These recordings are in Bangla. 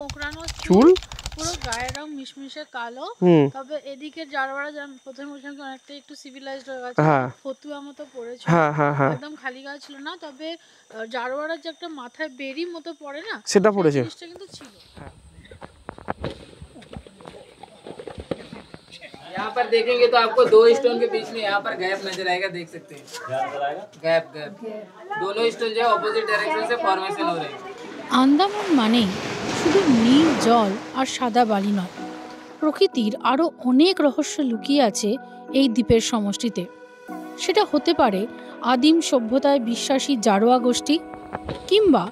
কোঁকড়ানো চুল, পুরো গায়ের রং মিশমিশে কালো। তবে এদিকে জারোয়ারা প্রথমে বলছিলাম অনেকটা একটু সিভিলাইজড হয়ে গেছে, ফতুয়া মতো পড়েছিল, একদম খালি গায়ে ছিল না। তবে জারোয়ারা যে একটা মাথায় বেরি মতো পড়ে না, সেটা পড়েছে, জিনিসটা কিন্তু ছিল। यहाँ पर देखेंगे तो आपको दो स्टोन के बीच में यहाँ पर गैप नजर आएगा, देख सकते हैं गैप गैप दोनों स्टोन जो है ऑपोजिट डायरेक्शन से फॉर्मेशन हो रहे हैं। আন্দামান মানেই শুধু নীল জল আর সাদা বালি নয়, প্রকৃতির আরও অনেক রহস্য লুকিয়ে আছে এই দ্বীপের সমষ্টিতে। সেটা হতে পারে আদিম সভ্যতায় বিশ্বাসী জারোয়া গোষ্ঠী, কিংবা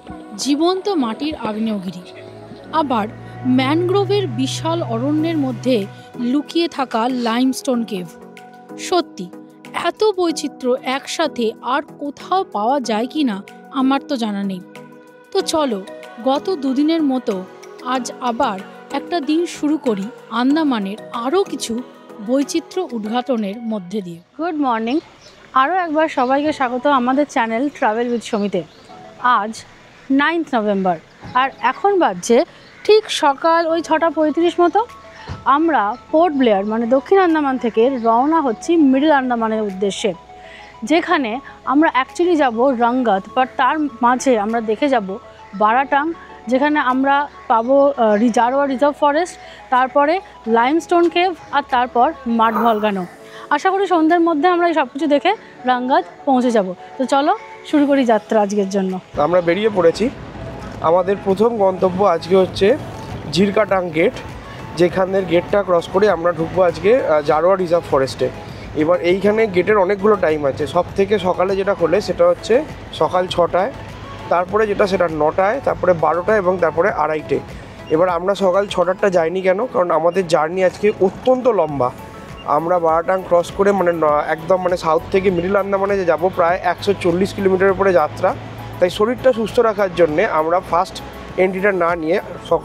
জীবন্ত মাটির আগ্নেয়গিরি, আবার ম্যানগ্রোভের বিশাল অরণ্যের মধ্যে লুকিয়ে থাকা লাইমস্টোন কেভ। সত্যি এত বৈচিত্র্য একসাথে আর কোথাও পাওয়া যায় কি না আমার তো জানা নেই। তো চলো গত দুদিনের মতো আজ আবার একটা দিন শুরু করি আন্দামানের আরও কিছু বৈচিত্র্য উদ্ঘাটনের মধ্যে দিয়ে। গুড মর্নিং, আরও একবার সবাইকে স্বাগত আমাদের চ্যানেল ট্রাভেল উইথ সমিতে। আজ 9 নভেম্বর আর এখন বাজছে ঠিক সকাল ওই 6:35 মতো। আমরা পোর্ট ব্লেয়ার মানে দক্ষিণ আন্দামান থেকে রওনা হচ্ছি মিডল আন্দামানের উদ্দেশ্যে, যেখানে আমরা অ্যাকচুয়ালি যাব রঙ্গত, বাট তার মাঝে আমরা দেখে যাব বারাটাং, যেখানে আমরা পাবো জারোয়া রিজার্ভ ফরেস্ট, তারপরে লাইমস্টোন কেভ, আর তারপর মাড ভলকানো। আশা করি সন্ধ্যের মধ্যে আমরা এই সব কিছু দেখে রঙ্গত পৌঁছে যাব। তো চলো শুরু করি যাত্রা আজকের জন্য। আমরা বেরিয়ে পড়েছি। আমাদের প্রথম গন্তব্য আজকে হচ্ছে জিরকাটাং গেট, যেখানের গেটটা ক্রস করে আমরা ঢুকবো আজকে জারোয়া রিজার্ভ ফরেস্টে। এবার এইখানে গেটের অনেকগুলো টাইম আছে। সব থেকে সকালে যেটা খোলে সেটা হচ্ছে সকাল 6টায়, তারপরে যেটা সেটা 9টায়, তারপরে 12টায় এবং তারপরে 2:30। এবার আমরা সকাল 6টারটা যাইনি কেন, কারণ আমাদের জার্নি আজকে অত্যন্ত লম্বা। আমরা বারাটাং ক্রস করে একদম সাউথ থেকে মিডল আন্দামানে যে যাবো, প্রায় 140 কিলোমিটার উপরে যাত্রা। তাই শরীরটা সুস্থ রাখার জন্যে আমরা ফার্স্ট এন্ট্রিটা না নিয়ে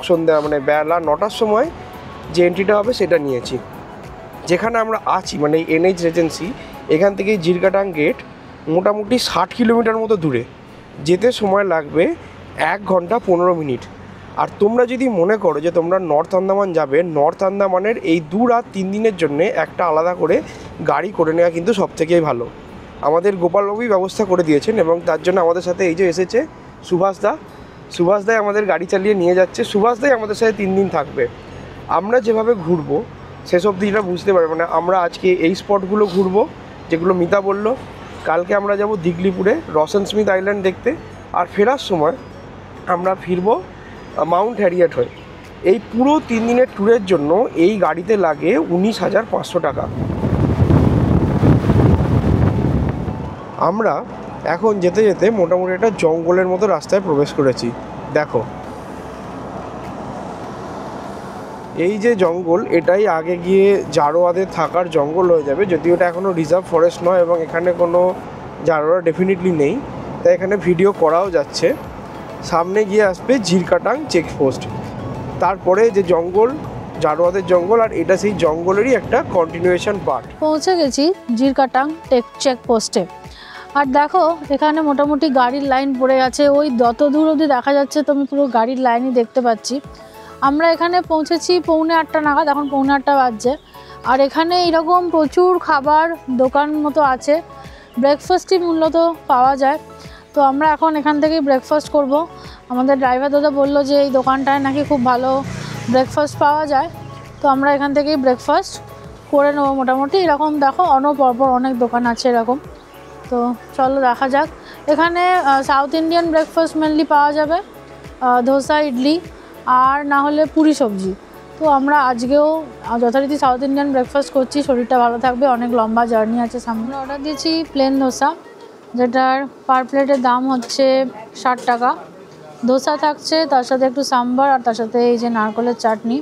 সন্ধ্যা বেলা 9টার সময় যে এন্ট্রিটা হবে সেটা নিয়েছি। যেখানে আমরা আছি এনএইচ রেজেন্সি, এখান থেকে জিরকাটাং গেট মোটামুটি 60 কিলোমিটার মতো দূরে, যেতে সময় লাগবে 1 ঘন্টা 15 মিনিট। আর তোমরা যদি মনে করো যে তোমরা নর্থ আন্দামান যাবে, নর্থ আন্দামানের এই 2 রাত 3 দিনের জন্যে একটা আলাদা করে গাড়ি করে নেওয়া কিন্তু সবথেকেই ভালো। আমাদের গোপালবাবুই ব্যবস্থা করে দিয়েছেন এবং তার জন্য আমাদের সাথে এই যে এসেছে সুভাষদাই আমাদের গাড়ি চালিয়ে নিয়ে যাচ্ছে। সুভাষদাই আমাদের সাথে 3 দিন থাকবে। আমরা যেভাবে ঘুরবো সেসব দিনটা বুঝতে পারবে না। আমরা আজকে এই স্পটগুলো ঘুরবো যেগুলো মিতা বলল। কালকে আমরা যাব দিগলিপুরে রসেন স্মিথ আইল্যান্ড দেখতে, আর ফেরার সময় আমরা ফিরবো মাউন্ট হ্যারিয়েট হয়ে। এই পুরো 3 দিনের ট্যুরের জন্য এই গাড়িতে লাগে 19,500 টাকা। আমরা এখন যেতে যেতে মোটামুটি একটা জঙ্গলের মতো রাস্তায় প্রবেশ করেছি। দেখো এই যে জঙ্গল, এটাই আগে গিয়ে জারোয়াদের থাকার জঙ্গল হয়ে যাবে, যদিও এটা এখনও রিজার্ভ ফরেস্ট নয় এবং এখানে কোনো জারোয়া ডেফিনেটলি নেই, তাই এখানে ভিডিও করাও যাচ্ছে। সামনে গিয়ে আসবে জিরকাটাং চেকপোস্ট, তারপরে যে জঙ্গল জারোয়াদের জঙ্গল, আর এটা সেই জঙ্গলেরই একটা কন্টিনিউয়েশন পার্ট। পৌঁছে গেছি জিরকাটাং চেকপোস্টে। আর দেখো এখানে মোটামুটি গাড়ির লাইন পড়ে গেছে, ওই যত দূর অবধি দেখা যাচ্ছে তুমি পুরো গাড়ির লাইনই দেখতে পাচ্ছি। আমরা এখানে পৌঁছেছি 7:45 নাগাদ, এখন 7:45 বাজছে। আর এখানে এরকম প্রচুর খাবার দোকান মতো আছে, ব্রেকফাস্টই মূলত পাওয়া যায়। তো আমরা এখন এখান থেকেই ব্রেকফাস্ট করব। আমাদের ড্রাইভার দাদা বললো যে এই দোকানটায় নাকি খুব ভালো ব্রেকফাস্ট পাওয়া যায়, তো আমরা এখান থেকেই ব্রেকফাস্ট করে নেবো। মোটামুটি এরকম দেখো পরপর অনেক দোকান আছে এরকম। তো চলো দেখা যাক। এখানে সাউথ ইন্ডিয়ান ব্রেকফাস্ট মেনলি পাওয়া যাবে, ধোসা, ইডলি, আর না হলে পুরি সবজি। তো আমরা আজকেও যথারীতি সাউথ ইন্ডিয়ান ব্রেকফাস্ট করছি, শরীরটা ভালো থাকবে, অনেক লম্বা জার্নি আছে সামনে। অর্ডার দিয়েছি প্লেন ধোসা, যেটার পার প্লেটের দাম হচ্ছে 60 টাকা। ধোসা থাকছে, তার সাথে একটু সাম্বার, আর তার সাথে এই যে নারকেলের চাটনি।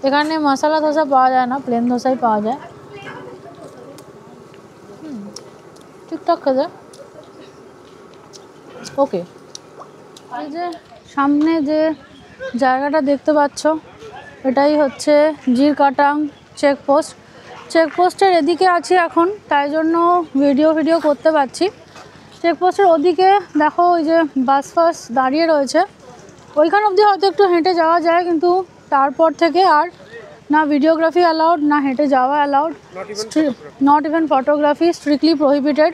এখানে মশলা ধোসা পাওয়া যায় না, প্লেন ধোসাই পাওয়া যায়। ঠিকঠাক খেতে ওকে। এই যে সামনে যে জায়গাটা দেখতে পাচ্ছ, এটাই হচ্ছে জিরকাটাং চেকপোস্টের এদিকে আছি এখন, তাই জন্য ভিডিও করতে পারছি। চেকপোস্টের ওদিকে দেখো ওই যে বাস দাঁড়িয়ে রয়েছে, ওইখান অবধি হয়তো একটু হেঁটে যাওয়া যায়, কিন্তু তারপর থেকে আর না ভিডিওগ্রাফি অ্যালাউড, না হেঁটে যাওয়া allowed, not even photography, strictly prohibited.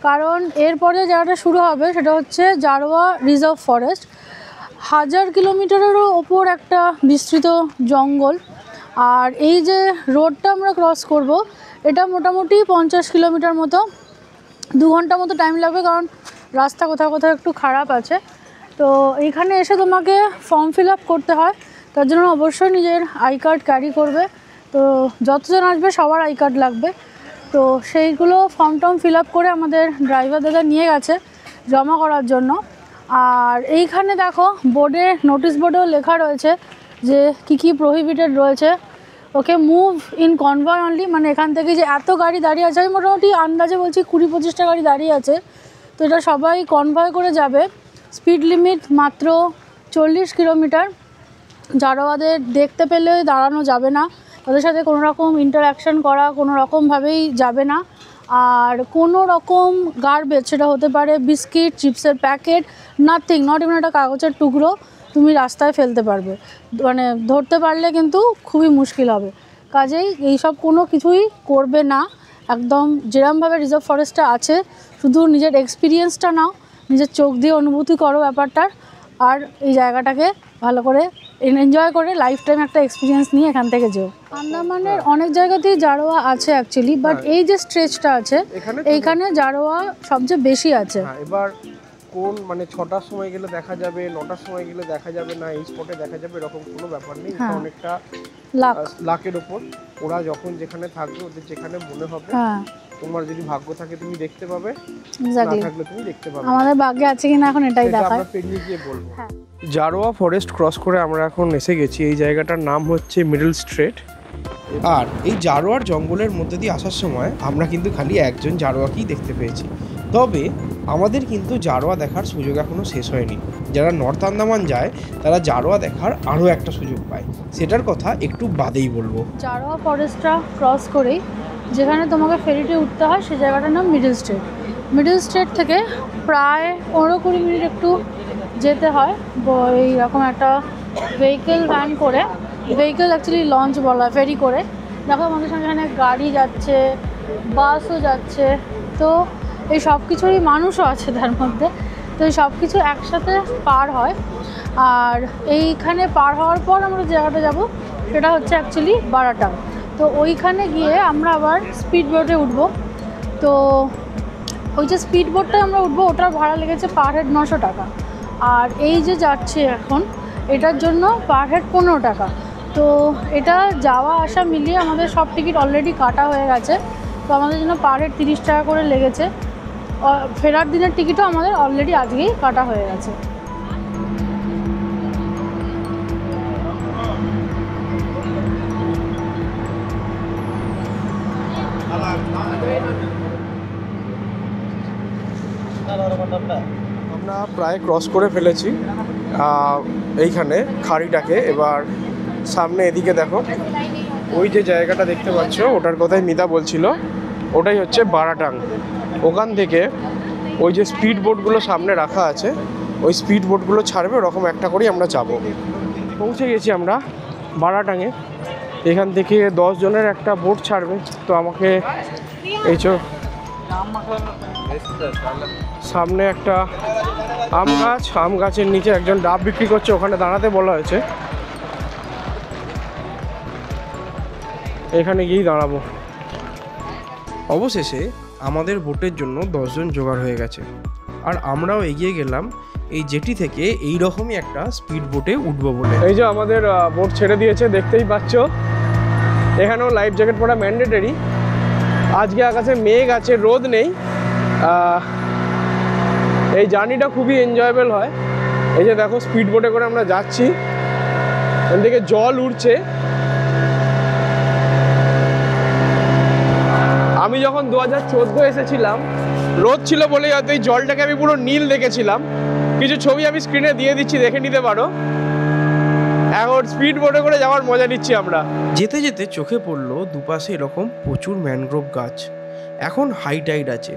কারণ এরপরে জায়গাটা শুরু হবে সেটা হচ্ছে জারোয়া রিজার্ভ ফরেস্ট। 1000 কিলোমিটারেরও ওপর একটা বিস্তৃত জঙ্গল। আর এই যে রোডটা আমরা ক্রস করব, এটা মোটামুটি 50 কিলোমিটার মতো, 2 ঘন্টা মতো টাইম লাগবে, কারণ রাস্তা কোথাও কোথাও একটু খারাপ আছে। তো এইখানে এসে তোমাকে ফর্ম ফিল আপ করতে হয়, তার জন্য অবশ্যই নিজের আই কার্ড ক্যারি করবে। তো যতজন আসবে সবার আই কার্ড লাগবে। তো সেইগুলো ফর্ম ফিল আপ করে আমাদের ড্রাইভার দাদা নিয়ে গেছে জমা করার জন্য। আর এইখানে দেখো বোর্ডে, নোটিশ বোর্ডেও লেখা রয়েছে যে কী প্রহিবিটেড রয়েছে। ওকে, মুভ ইন কনভয় অনলি, মানে এখান থেকে যে এত গাড়ি দাঁড়িয়ে আছে, আমি মোটামুটি আন্দাজে বলছি 20-25টা গাড়ি দাঁড়িয়ে আছে। তো এটা সবাই কনভয় করে যাবে। স্পিড লিমিট মাত্র 40 কিলোমিটার। জারোয়াদের দেখতে পেলে দাঁড়ানো যাবে না, তাদের সাথে কোনো রকম ইন্টারাকশান করা কোনো রকমভাবেই যাবে না। আর কোনো রকম গার্বেজ, সেটা হতে পারে বিস্কিট, চিপসের প্যাকেট, নাথিং, নট ইভেন একটা কাগজের টুকরো তুমি রাস্তায় ফেলতে পারবে, মানে ধরতে পারলে কিন্তু খুবই মুশকিল হবে। কাজেই এইসব কোনো কিছুই করবে না। একদম যেরমভাবে রিজার্ভ ফরেস্টটা আছে, শুধু নিজের এক্সপিরিয়েন্সটা নাও, নিজের চোখ দিয়ে অনুভূতি করো ব্যাপারটার, আর এই জায়গাটাকে ভালো করে এনজয় করে লাইফ টাইম একটা এক্সপিরিয়েন্স নিয়ে এখান থেকে যেও। আন্দামানের অনেক জায়গাতেই জারোয়া আছে অ্যাকচুয়ালি, বাট এই যে স্ট্রেচটা আছে এইখানে জারোয়া সবচেয়ে বেশি আছে। এবার কোন মানে 6টার সময় গেলে দেখা যাবে, 9টার সময় গেলে দেখা যাবে না, এই স্পটে দেখা যাবে এরকম কোনো ব্যাপার নেই। অনেকটা লাকের ওপর, ওরা যখন যেখানে থাকবে, ওদের যেখানে মনে হবে, তোমার যদি ভাগ্য থাকে তুমি দেখতে পাবে, না থাকলে তুমি দেখতে পাবে। আমাদের ভাগ্যে আছে কিনা এখন এটাই দেখার। আমরা পেরিয়ে গিয়ে বলবো। জারোয়া ফরেস্ট ক্রস করে আমরা এখন এসে গেছি, এই জায়গাটার নাম হচ্ছে মিডল স্ট্রেট। আর এই জারোয়ার জঙ্গলের মধ্যে দিয়ে আসার সময় আমরা কিন্তু খালি একজন জারোয়াকেই দেখতে পেয়েছি। তবে আমাদের কিন্তু জারোয়া দেখার সুযোগ এখনও শেষ হয়নি। যারা নর্থ আন্দামান যায় তারা জারোয়া দেখার আরও একটা সুযোগ পায়, সেটার কথা একটু বাদেই বলবো। জারোয়া ফরেস্টটা ক্রস করেই যেখানে তোমাকে ফেরিতে উঠতে হয় সেই জায়গাটার নাম মিডল স্ট্রেট। মিডল স্ট্রেট থেকে প্রায় 15-20 মিনিট একটু যেতে হয় এইরকম একটা ভেহিকেল ভ্যান করে, ভেহিকেল অ্যাকচুয়ালি লঞ্চ বলা হয়, ফেরি করে। দেখো আমাদের সঙ্গে এখানে গাড়ি যাচ্ছে, বাসও যাচ্ছে, তো এই সব কিছুরই মানুষও আছে তার মধ্যে। তো এই সব কিছু একসাথে পার হয়। আর এইখানে পার হওয়ার পর আমরা জায়গাটা যাব সেটা হচ্ছে অ্যাকচুয়ালি বারাটাং। তো ওইখানে গিয়ে আমরা আবার স্পিড বোটে উঠবো। তো ওই যে স্পিড বোটটায় আমরা উঠবো, ওটার ভাড়া লেগেছে পার হেড 900 টাকা। আর এই যে যাচ্ছে এখন, এটার জন্য পার হেড 15 টাকা। তো এটা যাওয়া আসা মিলিয়ে আমাদের সব টিকিট অলরেডি কাটা হয়ে গেছে। তো আমাদের জন্য পার হেড 30 টাকা করে লেগেছে। ফেরার দিনের টিকিটও আমাদের অলরেডি আজকেই কাটা হয়ে গেছে। আমরা প্রায় ক্রস করে ফেলেছি এইখানে খাড়িটাকে। এবার সামনে এদিকে দেখো, ওই যে জায়গাটা দেখতে পাচ্ছ, ওটার কথাই মিতা বলছিল, ওটাই হচ্ছে বারাটাং। ওখান থেকে ওই যে স্পিড বোটগুলো সামনে রাখা আছে, ওই স্পিড বোটগুলো ছাড়বে, ওরকম একটা করেই আমরা যাব। পৌঁছে গেছি আমরা বারাটাঙে। এখান থেকে 10 জনের একটা বোট ছাড়বে। তো আমাকে এই সামনে একটা আম গাছের নিচে একজন ডাব বিক্রি করছে, ওখানে দাঁড়াতে বলা হয়েছে, এখানে গিয়েই দাঁড়াবো। অবশেষে আমাদের বোটের জন্য 10 জন জোগাড় হয়ে গেছে, আর আমরাও এগিয়ে গেলাম এই জেটি থেকে এই রকমই একটা স্পিড বোটে উঠবো বলে। এই যে আমাদের বোট ছেড়ে দিয়েছে, দেখতেই পাচ্ছ। এখানেও লাইফ জ্যাকেট পরা ম্যান্ডেটরি। আজকে আকাশে মেঘ আছে, রোদ নেই। এই জার্নিটা খুবই এনজয়েবল হয়। এই যে দেখো স্পিড বোটে করে আমরা যাচ্ছি, এখান থেকে জল উঠছে। আমি যখন 2014 এসেছিলাম, রোদ ছিল বলেই হয়তো এই জলটাকে আমি পুরো নীল দেখেছিলাম। কিছু ছবি আমি স্ক্রিনে দিয়ে দিচ্ছি, দেখে নিতে পারো। এখন স্পিড বোটে করে যাওয়ার মজা নিচ্ছি আমরা। যেতে যেতে চোখে পড়লো দুপাশে এরকম প্রচুর ম্যানগ্রোভ গাছ। এখন হাই টাইড আছে,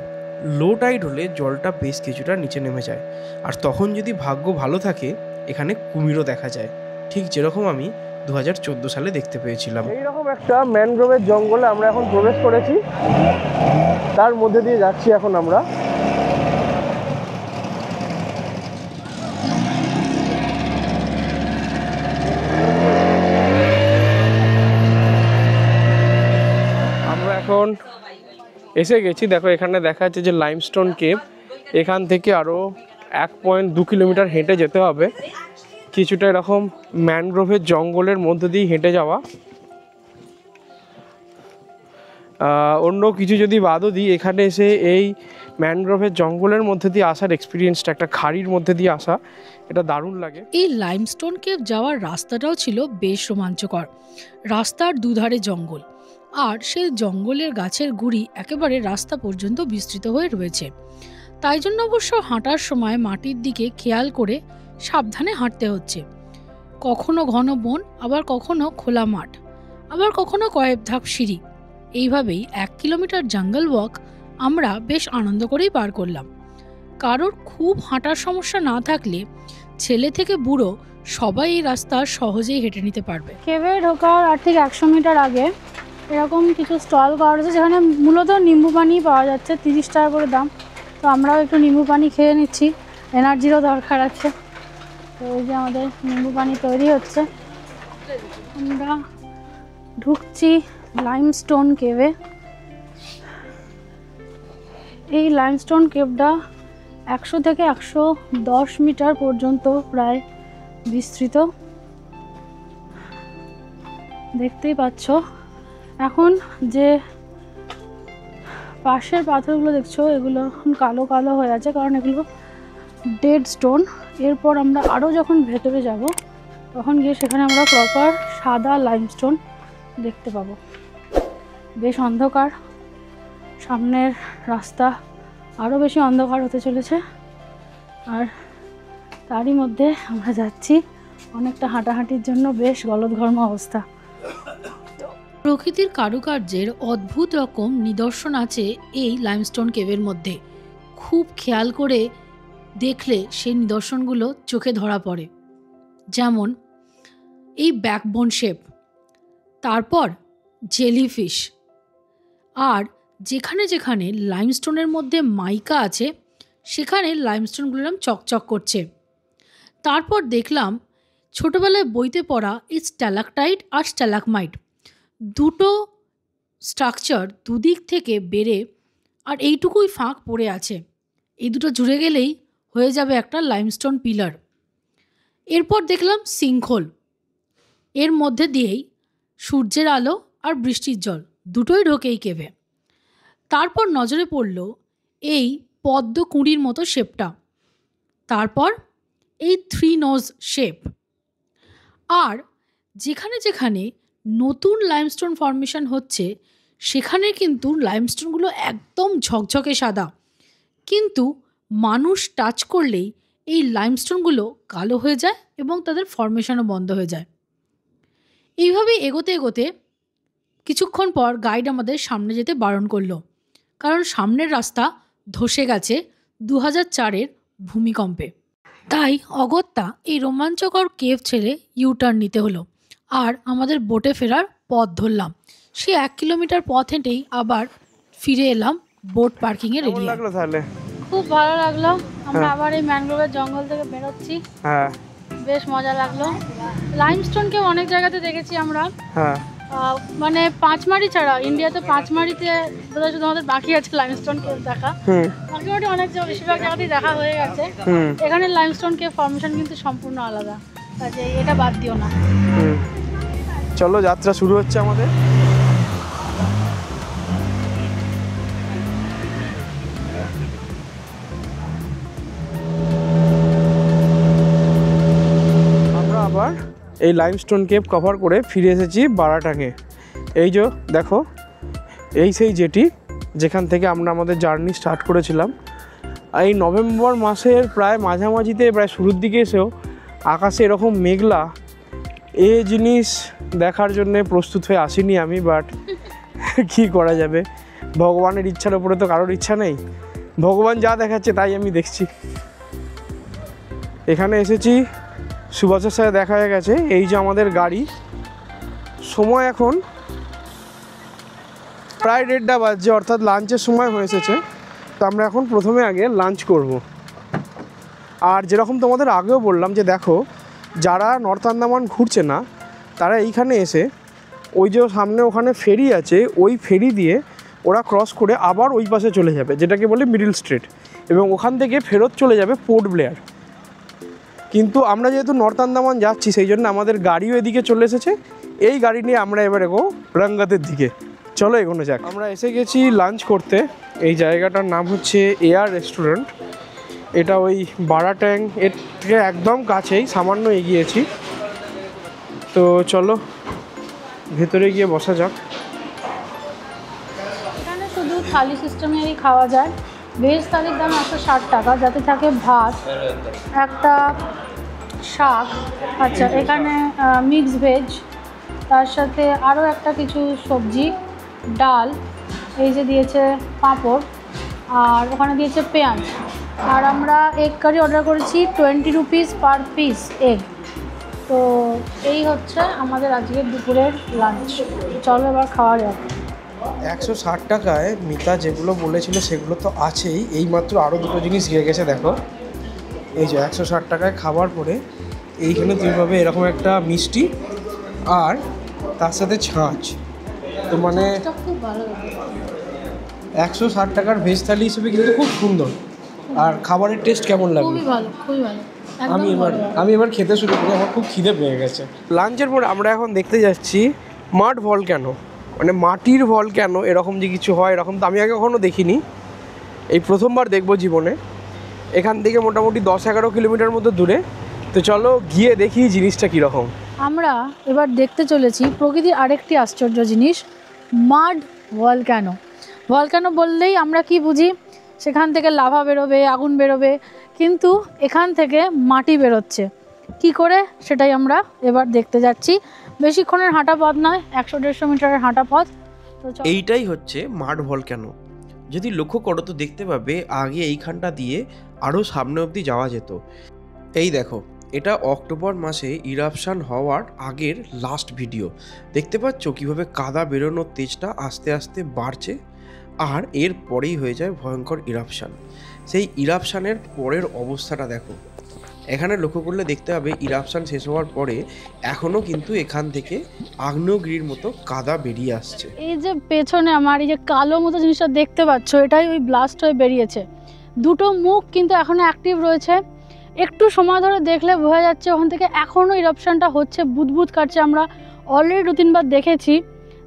লো টাইড হলে জলটা বেশ কিছুটা নিচে নেমে যায়। আর তখন যদি ভাগ্য ভালো থাকে, এখানে কুমিরও দেখা যায়, ঠিক যেরকম আমি 2014 সালে দেখতে পেয়েছিলাম। এইরকম একটা ম্যানগ্রোভের জঙ্গলে আমরা এখন প্রবেশ করেছি, তার মধ্যে দিয়ে যাচ্ছি এখন আমরা। আমরা এখন এসে গেছি, দেখো এখানে দেখা যাচ্ছে যে লাইমস্টোন কেভ। এখান থেকে আরও 1.2 কিলোমিটার হেঁটে যেতে হবে, কিছুটা এরকম ম্যানগ্রোভের জঙ্গলের মধ্যে দিয়ে হেঁটে যাওয়া। অন্য কিছু যদি বাদও দিই, এখানে এসে এই ম্যানগ্রোভের জঙ্গলের মধ্যে দিয়ে আসার এক্সপিরিয়েন্সটা, একটা খাড়ির মধ্যে দিয়ে আসা, এটা দারুণ লাগে। এই লাইমস্টোন কেভ যাওয়ার রাস্তাটাও ছিল বেশ রোমাঞ্চকর। রাস্তার দুধারে জঙ্গল, আর সেই জঙ্গলের গাছের গুড়ি একেবারে রাস্তা পর্যন্ত বিস্তৃত হয়ে রয়েছে। তাই জন্য অবশ্য হাঁটার সময় মাটির দিকে খেয়াল করে সাবধানে হাঁটতে হচ্ছে। কখনো ঘন বন, আবার কখনো খোলা মাঠ, আবার কখনো কয়েক ধাপ সিঁড়ি। এইভাবেই 1 কিলোমিটার জঙ্গল ওয়াক আমরা বেশ আনন্দ করেই পার করলাম। কারোর খুব হাঁটার সমস্যা না থাকলে ছেলে থেকে বুড়ো সবাই এই রাস্তা সহজেই হেঁটে নিতে পারবে। কেভে ঢোকার আর ঠিক 100 মিটার আগে এরকম কিছু স্টল করা রয়েছে, যেখানে মূলত নিম্বু পানি পাওয়া যাচ্ছে, 30 টাকা করে দাম। তো আমরাও একটু নিম্বু পানি খেয়ে নিচ্ছি, এনার্জিরও দরকার আছে। তো এই যে আমাদের নিম্বু পানি তৈরি হচ্ছে। আমরা ঢুকছি লাইমস্টোন কেভে। এই লাইমস্টোন কেভটা 100 থেকে 110 মিটার পর্যন্ত প্রায় বিস্তৃত, দেখতেই পাচ্ছ। এখন যে পাশের পাথরগুলো দেখছো, এগুলো কালো কালো হয়ে আছে, কারণ এগুলো ডেড স্টোন। এরপর আমরা আরও যখন ভেতরে যাব, তখন গিয়ে সেখানে আমরা প্রপার সাদা লাইমস্টোন দেখতে পাবো। বেশ অন্ধকার, সামনের রাস্তা আরও বেশি অন্ধকার হতে চলেছে, আর তারই মধ্যে আমরা যাচ্ছি অনেকটা হাঁটাহাঁটির জন্য, বেশ গলদঘর্ম অবস্থা। প্রকৃতির কারুকার্যের অদ্ভুত রকম নিদর্শন আছে এই লাইমস্টোন কেভের মধ্যে। খুব খেয়াল করে দেখলে সেই নিদর্শনগুলো চোখে ধরা পড়ে। যেমন এই ব্যাকবোন শেপ, তারপর জেলিফিশ, আর যেখানে যেখানে লাইমস্টোনের মধ্যে মাইকা আছে সেখানে লাইমস্টোনগুলো চকচক করছে। তারপর দেখলাম ছোটবেলায় বইতে পড়া এই স্ট্যালাকটাইট আর স্ট্যালাকমাইট, দুটো স্ট্রাকচার দুদিক থেকে বেড়ে আর এইটুকুই ফাঁক পড়ে আছে। এই দুটো জুড়ে গেলেই হয়ে যাবে একটা লাইমস্টোন পিলার। এরপর দেখলাম সিঙ্কহোল, এর মধ্যে দিয়েই সূর্যের আলো আর বৃষ্টির জল দুটোই ঢোকে এই কেভে। তারপর নজরে পড়ল এই পদ্ম কুঁড়ির মতো শেপটা, তারপর এই 3 নোজ শেপ। আর যেখানে যেখানে নতুন লাইমস্টোন ফর্মেশন হচ্ছে সেখানে কিন্তু লাইমস্টোনগুলো একদম ঝকঝকে সাদা, কিন্তু মানুষ টাচ করলেই এই লাইমস্টোনগুলো কালো হয়ে যায় এবং তাদের ফর্মেশনও বন্ধ হয়ে যায়। এইভাবে এগোতে এগোতে কিছুক্ষণ পর গাইড আমাদের সামনে যেতে বারণ করলো, কারণ সামনের রাস্তা ধসে গেছে 2004-এর ভূমিকম্পে। তাই অগত্যা এই রোমাঞ্চকর কেভ ছেড়ে ইউটার্ন নিতে হলো, আর আমাদের বোটে ফেরার পথ ধরলাম। সে 1 কিলোমিটার পথ হেঁটেই আবার ফিরে এলাম বোট পার্কিংয়ের এরিয়ায়। তাহলে খুব ভালো লাগলো। আমরা আবার এই ম্যানগ্রোভের জঙ্গল থেকে বেরোচ্ছি, বেশ মজা লাগলো। লাইমস্টোন কেভ অনেক জায়গাতে দেখেছি আমরা, মানে পাঁচমারি ছাড়া ইন্ডিয়াতে পাঁচমারিতে বোধহয় শুধু আমাদের বাকি আছে লাইমস্টোন কেভ দেখা। মোটামুটি অনেক বেশিরভাগ জায়গাতেই দেখা হয়ে গেছে। এখানে লাইমস্টোন কেভ ফর্মেশন কিন্তু সম্পূর্ণ আলাদা, কাজে এটা বাদ দিও না। চলো, যাত্রা শুরু হচ্ছে আমাদের। আমরা আবার এই লাইমস্টোন কেভ কভার করে ফিরে এসেছি বারাটাঙে। এই যে দেখো, এই সেই জেটি যেখান থেকে আমরা আমাদের জার্নি স্টার্ট করেছিলাম। এই নভেম্বর মাসের প্রায় মাঝামাঝিতে, প্রায় শুরুর দিকে এসেও আকাশে এরকম মেঘলা, এই জিনিস দেখার জন্য প্রস্তুত হয়ে আসিনি আমি, বাট কি করা যাবে, ভগবানের ইচ্ছার ওপরে তো কারোর ইচ্ছা নেই। ভগবান যা দেখাচ্ছে তাই আমি দেখছি। এখানে এসেছি সুভাষের সাথে দেখা হয়ে গেছে। এই যে আমাদের গাড়ি, সময় এখন প্রায় 1:30 বাজছে, অর্থাৎ লাঞ্চের সময় হয়ে এসেছে। তো আমরা এখন প্রথমে আগে লাঞ্চ করব। আর যেরকম তোমাদের আগেও বললাম যে দেখো, যারা নর্থ আন্দামান ঘুরছে না তারা এইখানে এসে ওই যে সামনে ওখানে ফেরি আছে, ওই ফেরি দিয়ে ওরা ক্রস করে আবার ওই পাশে চলে যাবে, যেটাকে বলে মিডল স্ট্রিট, এবং ওখান থেকে ফেরত চলে যাবে পোর্ট ব্লেয়ার। কিন্তু আমরা যেহেতু নর্থ আন্দামান যাচ্ছি সেই জন্য আমাদের গাড়িও এদিকে চলে এসেছে। এই গাড়ি নিয়ে আমরা এবার এগো রাঙ্গাতের দিকে। চলো এগোনো যাক। আমরা এসে গেছি লাঞ্চ করতে। এই জায়গাটার নাম হচ্ছে এয়ার রেস্টুরেন্ট। এটা ওই বারাট্যাং এর থেকে একদম কাছেই, সামান্য এগিয়েছি। তো চলো ভেতরে গিয়ে বসা যাক। এখানে শুধু থালি সিস্টেমেরই খাওয়া যায়। ভেজ থালির দাম 160 টাকা, যাতে থাকে ভাত, একটা শাক, আচ্ছা এখানে মিক্স ভেজ, তার সাথে আরও একটা কিছু সবজি, ডাল, এই যে দিয়েছে পাঁপড়, আর ওখানে দিয়েছে পেঁয়াজ। আর আমরা এগ কারি অর্ডার করেছি 20 রুপিস পার পিস এগ। তো এই হচ্ছে আমাদের আজকের দুপুরের লাঞ্চ। চলো এবার খাওয়া যাক। 160 টাকায় মিতা যেগুলো বলেছিল সেগুলো তো আছেই, এইমাত্র আরও দুটো জিনিস গিয়ে গেছে। দেখো এই যে 160 টাকায় খাবার পরে এইখানে তুমি পাবে এরকম একটা মিষ্টি আর তার সাথে ছাঁচ। তো মানে খুব ভালো লাগে। 160 টাকার ভেজ থালি হিসেবে কিন্তু খুব সুন্দর। আর খাবারের টেস্ট কেমন লাগে? খুবই ভালো, খুবই ভালো। আমি এবার খেতে শুরু করি, আমার খুব খিদে পেয়ে গেছে। লাঞ্চের পরে আমরা এখন দেখতে যাচ্ছি মাড ভলক্যানো, মানে মাটির ভলক্যানো এরকম যে কিছু হয়, এরকম তো আমি আগে কখনো দেখিনি, এই প্রথমবার দেখবো জীবনে। এখান থেকে মোটামুটি 10-11 কিলোমিটার মতো দূরে। তো চলো গিয়ে দেখি জিনিসটা কীরকম। আমরা এবার দেখতে চলেছি প্রকৃতির আরেকটি আশ্চর্য জিনিস, মাড ভলক্যানো। ভলক্যানো বললেই আমরা কি বুঝি, সেখান থেকে লাভা বেরোবে, আগুন বেরোবে, কিন্তু এখান থেকে মাটি বেরোচ্ছে। কি করে সেটাই আমরা এবার দেখতে যাচ্ছি। বেশিক্ষণের হাঁটা পথ নয়, 100-150 মিটারের হাঁটা পথ। তো এইটাই হচ্ছে মাড ভলক্যানো। যদি লক্ষ্য করো তো দেখতে পাবে আগে এইখানটা দিয়ে আরও সামনে অবধি যাওয়া যেত। এই দেখো, এটা অক্টোবর মাসে ইরাপশান হওয়ার আগের লাস্ট ভিডিও। দেখতে পাচ্ছ কীভাবে কাদা বেরোনোর তেজটা আস্তে আস্তে বাড়ছে, আর এর পরেই হয়ে যায় ভয়ঙ্কর ইরাপশান। সেই ইরাপশানের পরের অবস্থাটা দেখো। এখানে লক্ষ্য করলে দেখতে হবে ইরাপশান শেষ হওয়ার পরে এখনও কিন্তু এখান থেকে আগ্নেয়গিরির মতো কাদা বেরিয়ে আসছে। এই যে পেছনে আমার এই যে কালো মতো জিনিসটা দেখতে পাচ্ছ, এটাই ওই ব্লাস্ট হয়ে বেরিয়েছে। দুটো মুখ কিন্তু এখনও অ্যাক্টিভ রয়েছে। একটু সময় ধরে দেখলে বোঝা যাচ্ছে ওখান থেকে এখনও ইরাপশানটা হচ্ছে, বুদবুদ কাটছে। আমরা অলরেডি 2-3 বার দেখেছি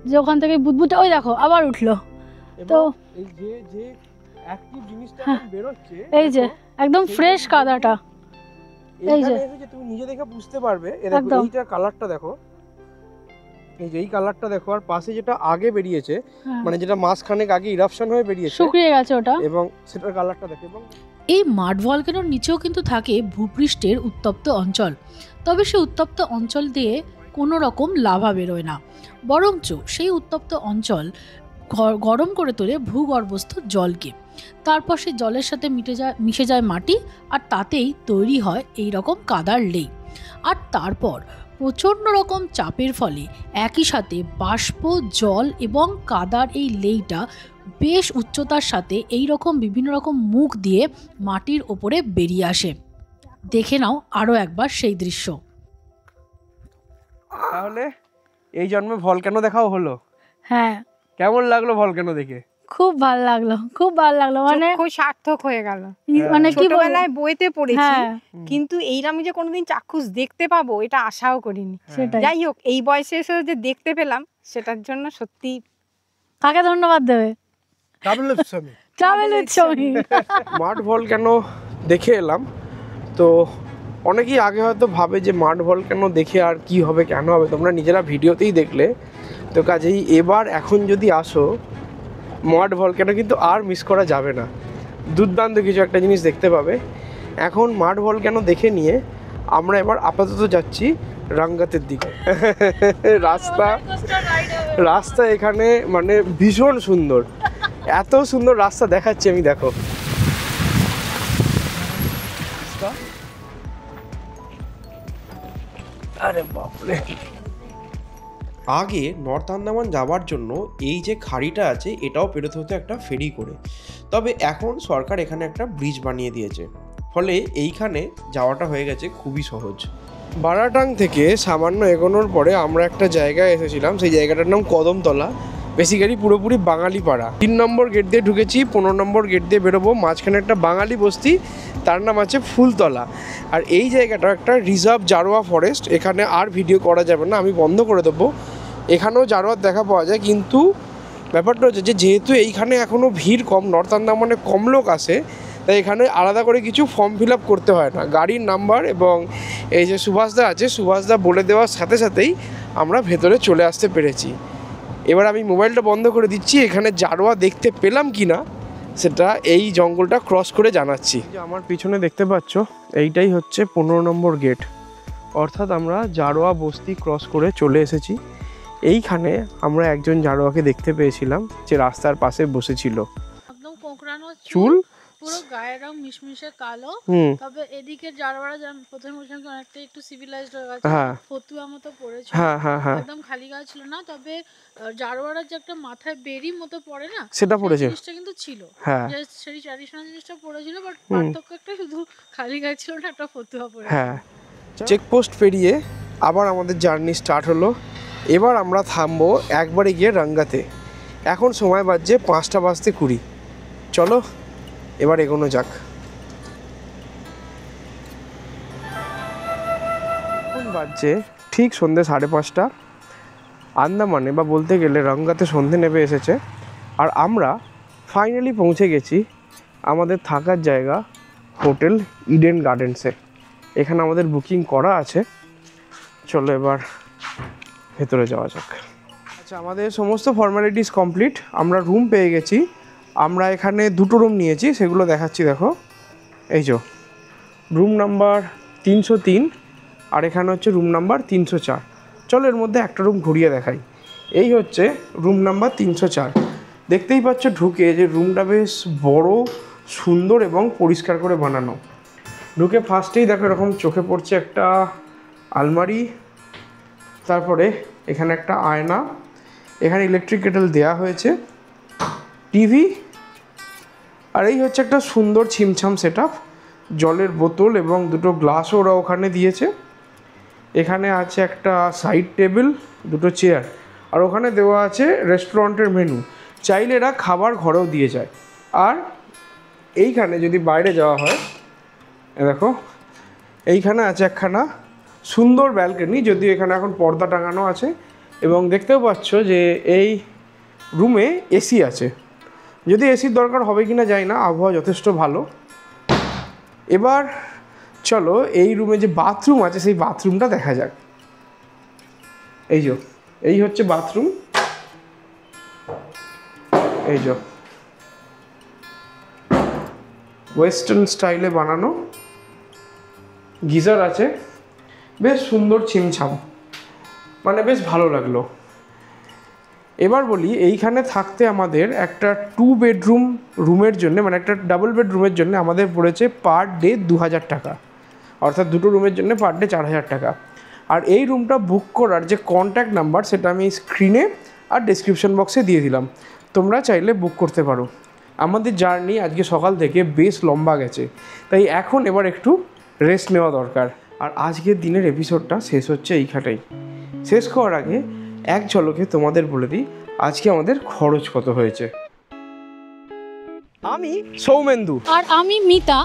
যে ওখান থেকে বুদবুদটা, ওই দেখো আবার উঠলো। তো এই যে অ্যাক্টিভ জিনিসটা বেরোচ্ছে, এই যে একদম ফ্রেশ কাদাটা, এই যে তুমি নিজে দেখে বুঝতে পারবে। দেখো এইটা কালারটা দেখো, এই যে এই কালারটা দেখো, আর পাশে যেটা আগে বেরিয়েছে, মানে যেটা মাসখানেক আগে ইরাপশন হয়ে বেরিয়েছে, শুকিয়ে গেছে ওটা, এবং সেটার কালারটা দেখো। এবং এই মাড ভলক্যানোর নিচেও কিন্তু থাকে ভূপৃষ্ঠের উত্তপ্ত অঞ্চল। তবে সেই উত্তপ্ত অঞ্চল দিয়ে কোনো রকম লাভা বেরোয় না, বরঞ্চ সেই উত্তপ্ত অঞ্চল গরম করে তোলে ভূগর্ভস্থ জলকে। তারপর সেই জলের সাথে মিশে যায় মাটি, আর তাতেই তৈরি হয় এই রকম কাদার লেই। আর তারপর প্রচণ্ড রকম চাপের ফলে একই সাথে বাষ্প, জল এবং কাদার এই লেইটা বেশ উচ্চতার সাথে এই রকম বিভিন্ন রকম মুখ দিয়ে মাটির ওপরে বেরিয়ে আসে। দেখে নাও আরও একবার সেই দৃশ্য। তাহলে এই জন্মে ভলক্যানো দেখাও হলো। হ্যাঁ, কেমন লাগলো ভলক্যানো দেখে? খুব ভালো লাগলো, খুব ভালো লাগলো। মানে খুব সার্থক হয়ে গেল। মানে কি ছোটবেলায় বইতে পড়েছি, হ্যাঁ, কিন্তু এইরকম যে কোনোদিন চাক্ষুষ দেখতে পাবো এটা আশাও করিনি। সেটাই। যাই হোক, এই বয়সে এসে যে দেখতে পেলাম সেটার জন্য সত্যি কাকে ধন্যবাদ দেবে? Travel with Sami. Mud volcano দেখে এলাম। তো অনেকেই আগে হয়তো ভাবে যে মাড ভলক্যানো দেখে আর কি হবে, কেন হবে, তোমরা নিজেরা ভিডিওতেই দেখলে। তো কাজেই এবার এখন যদি আসো মাড ভলক্যানো কিন্তু আর মিস করা যাবে না। দুর্দান্ত কিছু একটা জিনিস দেখতে পাবে। এখন মাড ভলক্যানো দেখে নিয়ে আমরা এবার আপাতত যাচ্ছি রাঙ্গাতের দিকে। রাস্তা এখানে মানে ভীষণ সুন্দর, এত সুন্দর রাস্তা দেখাচ্ছি আমি, দেখো। আরে বাপরে। আগে নর্থ আন্দামান যাওয়ার জন্য এই যে খাড়িটা আছে এটাও পেরোতে হতো একটা ফেরি করে, তবে এখন সরকার এখানে একটা ব্রিজ বানিয়ে দিয়েছে, ফলে এইখানে যাওয়াটা হয়ে গেছে খুবই সহজ। বারাটাং থেকে সামান্য এগোনোর পরে আমরা একটা জায়গায় এসেছিলাম, সেই জায়গাটার নাম কদমতলা। বেসিক্যালি পুরোপুরি বাঙালি পাড়া। 3 নম্বর গেট দিয়ে ঢুকেছি, 15 নম্বর গেট দিয়ে বেরোবো, মাঝখানে একটা বাঙালি বস্তি, তার নাম আছে ফুলতলা। আর এই জায়গাটা একটা রিজার্ভ জারোয়া ফরেস্ট, এখানে আর ভিডিও করা যাবে না, আমি বন্ধ করে দেবো। এখানেও জারোয়ার দেখা পাওয়া যায়, কিন্তু ব্যাপারটা হচ্ছে যে যেহেতু এইখানে এখনও ভিড় কম, নর্থ আন্দামানে কম লোক আসে, তাই এখানে আলাদা করে কিছু ফর্ম ফিল আপ করতে হয় না। গাড়ির নাম্বার এবং এই যে সুভাষদা আছে, সুভাষদা বলে দেওয়ার সাথে সাথেই আমরা ভেতরে চলে আসতে পেরেছি। এবার আমি মোবাইলটা বন্ধ করে দিচ্ছি, এখানে জারোয়া দেখতে পেলাম কি না সেটা এই জঙ্গলটা ক্রস করে জানাচ্ছি। আমার পিছনে দেখতে পাচ্ছ এইটাই হচ্ছে 15 নম্বর গেট, অর্থাৎ আমরা জারোয়া বস্তি ক্রস করে চলে এসেছি। এইখানে আমরা একজন জারোয়াকে দেখতে পেয়েছিলাম যে রাস্তার পাশে বসেছিল, একদম কোঁকড়ানো চুল, পুরো গায়ের রং মিশমিশে কালো। তবে এদিকে জারোয়ারা প্রথমে বলছিলাম অনেকটা একটু সিভিলাইজড হয়ে গেছে, ফতুয়া মতো পড়েছিল, একদম খালি গায়ে ছিল না। তবে জারোয়ারা যে একটা মাথায় বেরি মতো পড়ে না, সেটা পড়েছে, জিনিসটা কিন্তু ছিল, যে সেই ট্র্যাডিশনাল জিনিসটা পড়েছিল, বাট পার্থক্য একটা শুধু খালি গায়ে ছিল না, একটা ফতুয়া পড়ে। চেকপোস্ট পেরিয়ে আবার আমাদের জার্নি স্টার্ট হলো। এবার আমরা থামবো একবারে গিয়ে রাঙ্গাতে। এখন সময় বাজছে 5টা বাজতে 20। চলো এবার এগোনো যাক। এখন বাজছে ঠিক সন্ধ্যে 5:30। আন্দামানে বা বলতে গেলে রাঙ্গাতে সন্ধে নেমে এসেছে, আর আমরা ফাইনালি পৌঁছে গেছি আমাদের থাকার জায়গা হোটেল ইডেন গার্ডেন্সে। এখানে আমাদের বুকিং করা আছে। চলো এবার ভেতরে যাওয়া যাক। আচ্ছা, আমাদের সমস্ত ফর্মালিটিস কমপ্লিট, আমরা রুম পেয়ে গেছি। আমরা এখানে 2টো রুম নিয়েছি, সেগুলো দেখাচ্ছি। দেখো, এই যে রুম নাম্বার 303, আর এখানে হচ্ছে রুম নাম্বার 304। চলো এর মধ্যে একটা রুম ঘুরিয়ে দেখাই। এই হচ্ছে রুম নাম্বার 304। দেখতেই পাচ্ছ ঢুকে যে রুমটা বেশ বড়, সুন্দর এবং পরিষ্কার করে বানানো। ঢুকে ফার্স্টেই দেখো এরকম চোখে পড়ছে একটা আলমারি, তারপরে এখানে একটা আয়না, এখানে ইলেকট্রিক কেটেল দেওয়া হয়েছে, টিভি, আর এই হচ্ছে একটা সুন্দর ছিমছাম সেটআপ। জলের বোতল এবং 2টো গ্লাসও ওরা ওখানে দিয়েছে। এখানে আছে একটা সাইড টেবিল, 2টো চেয়ার, আর ওখানে দেওয়া আছে রেস্টুরেন্টের মেনু। চাইলে এরা খাবার ঘরেও দিয়ে যায়। আর এইখানে যদি বাইরে যাওয়া হয়, দেখো এইখানে আছে একখানা সুন্দর ব্যালকনি, যদিও এখানে এখন পর্দা টাঙানো আছে। এবং দেখতেও পাচ্ছ যে এই রুমে এসি আছে, যদি এসির দরকার হবে কিনা জানি না, আবহাওয়া যথেষ্ট ভালো। এবার চলো এই রুমে যে বাথরুম আছে সেই বাথরুমটা দেখা যাক। এই হচ্ছে বাথরুম, এই যে ওয়েস্টার্ন স্টাইলে বানানো, গিজার আছে, বেশ সুন্দর ছিমছাম, মানে বেশ ভালো লাগলো। এবার বলি, এইখানে থাকতে আমাদের একটা 2 বেডরুম রুমের জন্য, মানে একটা ডাবল বেড রুমের জন্য আমাদের পড়েছে পার ডে 2000 টাকা, অর্থাৎ 2টো রুমের জন্য পার ডে 4000 টাকা। আর এই রুমটা বুক করার যে কন্ট্যাক্ট নাম্বার সেটা আমি স্ক্রিনে আর ডেসক্রিপশন বক্সে দিয়ে দিলাম, তোমরা চাইলে বুক করতে পারো। আমাদের জার্নি আজকে সকাল থেকে বেশ লম্বা গেছে, তাই এখন এবার একটু রেস্ট নেওয়া দরকার। আর আজকের দিনের এপিসোডটা শেষ হচ্ছে এইখানেই। শেষ করার আগে এক ঝলকে তোমাদের বলে দিই আজকে আমাদের খরচ কত হয়েছে। আমি সৌমেন্দু, আর আমি মিতা,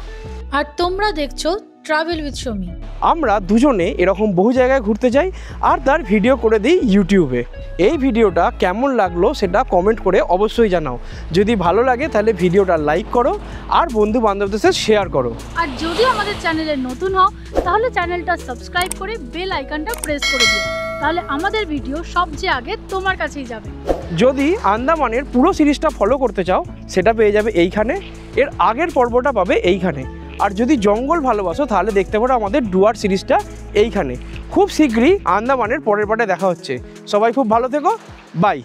আর তোমরা দেখছো ট্রাভেল উইথ সৌমি। আমরা দুজনে এরকম বহু জায়গায় ঘুরতে যাই আর তার ভিডিও করে দিই ইউটিউবে। এই ভিডিওটা কেমন লাগলো সেটা কমেন্ট করে অবশ্যই জানাও। যদি ভালো লাগে তাহলে ভিডিওটা লাইক করো আর বন্ধু বান্ধবদের সাথে শেয়ার করো। আর যদি আমাদের চ্যানেলে নতুন হও তাহলে চ্যানেলটা সাবস্ক্রাইব করে বেল আইকনটা প্রেস করে দিও, তাহলে আমাদের ভিডিও সবচেয়ে আগে তোমার কাছেই যাবে। যদি আন্দামানের পুরো সিরিজটা ফলো করতে চাও সেটা পেয়ে যাবে এইখানে, এর আগের পর্বটা পাবে এইখানে। আর যদি জঙ্গল ভালোবাসো তাহলে দেখতে পারো আমাদের ডুয়ার সিরিজটা এইখানে। খুব শীঘ্রই আন্দামানের পরের পার্টে দেখা হচ্ছে। সবাই খুব ভালো থেকো, বাই।